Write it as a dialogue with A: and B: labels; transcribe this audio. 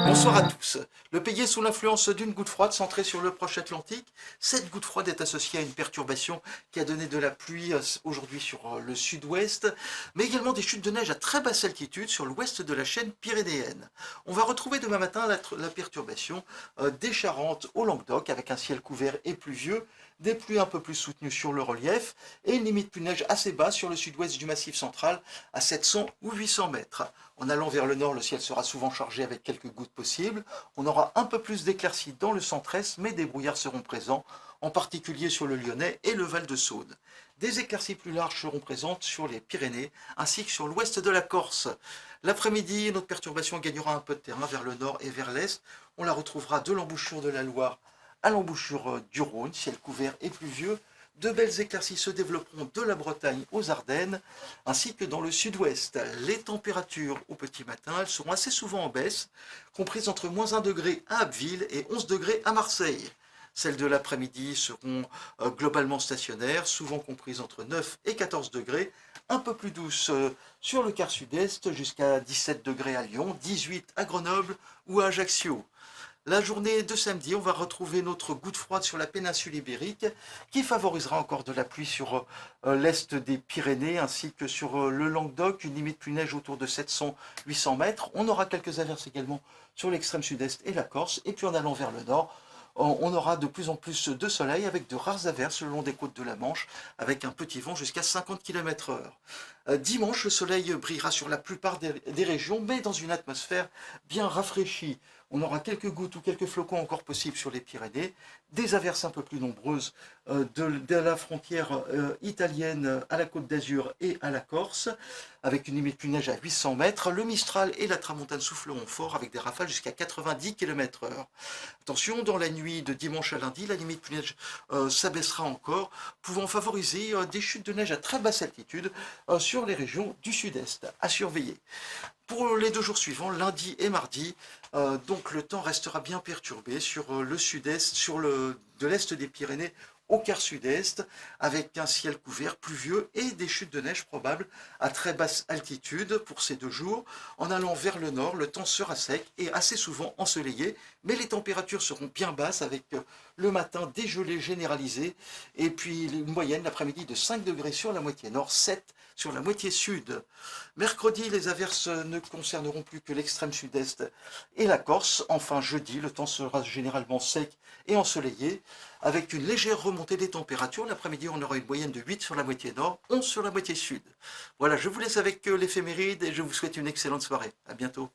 A: Bonsoir à tous. Le pays est sous l'influence d'une goutte froide centrée sur le proche Atlantique. Cette goutte froide est associée à une perturbation qui a donné de la pluie aujourd'hui sur le sud-ouest, mais également des chutes de neige à très basse altitude sur l'ouest de la chaîne pyrénéenne. On va retrouver demain matin la perturbation des Charentes au Languedoc avec un ciel couvert et pluvieux, des pluies un peu plus soutenues sur le relief et une limite pluie neige assez basse sur le sud-ouest du Massif central à 700 ou 800 mètres. En allant vers le nord, le ciel sera souvent chargé avec quelques gouttes possibles. On aura un peu plus d'éclaircies dans le centre-est, mais des brouillards seront présents, en particulier sur le Lyonnais et le Val-de-Saône. Des éclaircies plus larges seront présentes sur les Pyrénées, ainsi que sur l'ouest de la Corse. L'après-midi, notre perturbation gagnera un peu de terrain vers le nord et vers l'est. On la retrouvera de l'embouchure de la Loire à l'embouchure du Rhône, ciel couvert et pluvieux. De belles éclaircies se développeront de la Bretagne aux Ardennes, ainsi que dans le sud-ouest. Les températures au petit matin, elles seront assez souvent en baisse, comprises entre moins 1 degré à Abbeville et 11 degrés à Marseille. Celles de l'après-midi seront globalement stationnaires, souvent comprises entre 9 et 14 degrés, un peu plus douces sur le quart sud-est, jusqu'à 17 degrés à Lyon, 18 à Grenoble ou à Ajaccio. La journée de samedi, on va retrouver notre goutte froide sur la péninsule ibérique qui favorisera encore de la pluie sur l'est des Pyrénées ainsi que sur le Languedoc, une limite pluie-neige autour de 700-800 mètres. On aura quelques averses également sur l'extrême sud-est et la Corse. Et puis en allant vers le nord, on aura de plus en plus de soleil avec de rares averses le long des côtes de la Manche avec un petit vent jusqu'à 50 km/h. Dimanche, le soleil brillera sur la plupart des régions, mais dans une atmosphère bien rafraîchie. On aura quelques gouttes ou quelques flocons encore possibles sur les Pyrénées, des averses un peu plus nombreuses de la frontière italienne à la Côte d'Azur et à la Corse, avec une limite pluie neige à 800 mètres. Le Mistral et la Tramontane souffleront fort avec des rafales jusqu'à 90 km/h. Attention, dans la nuit de dimanche à lundi, la limite pluie neige s'abaissera encore, pouvant favoriser des chutes de neige à très basse altitude sur les régions du sud-est. À surveiller. Pour les 2 jours suivants, lundi et mardi, donc le temps restera bien perturbé sur le sud-est, de l'est des Pyrénées au quart sud-est, avec un ciel couvert, pluvieux et des chutes de neige probables à très basse altitude pour ces 2 jours. En allant vers le nord, le temps sera sec et assez souvent ensoleillé, mais les températures seront bien basses avec le matin des gelées généralisées et puis une moyenne l'après-midi de 5 degrés sur la moitié nord, 7 sur la moitié sud. Mercredi, les averses ne concerneront plus que l'extrême sud-est et la Corse. Enfin, jeudi, le temps sera généralement sec et ensoleillé, avec une légère remontée des températures. L'après-midi, on aura une moyenne de 8 sur la moitié nord, 11 sur la moitié sud. Voilà, je vous laisse avec l'éphéméride et je vous souhaite une excellente soirée. À bientôt.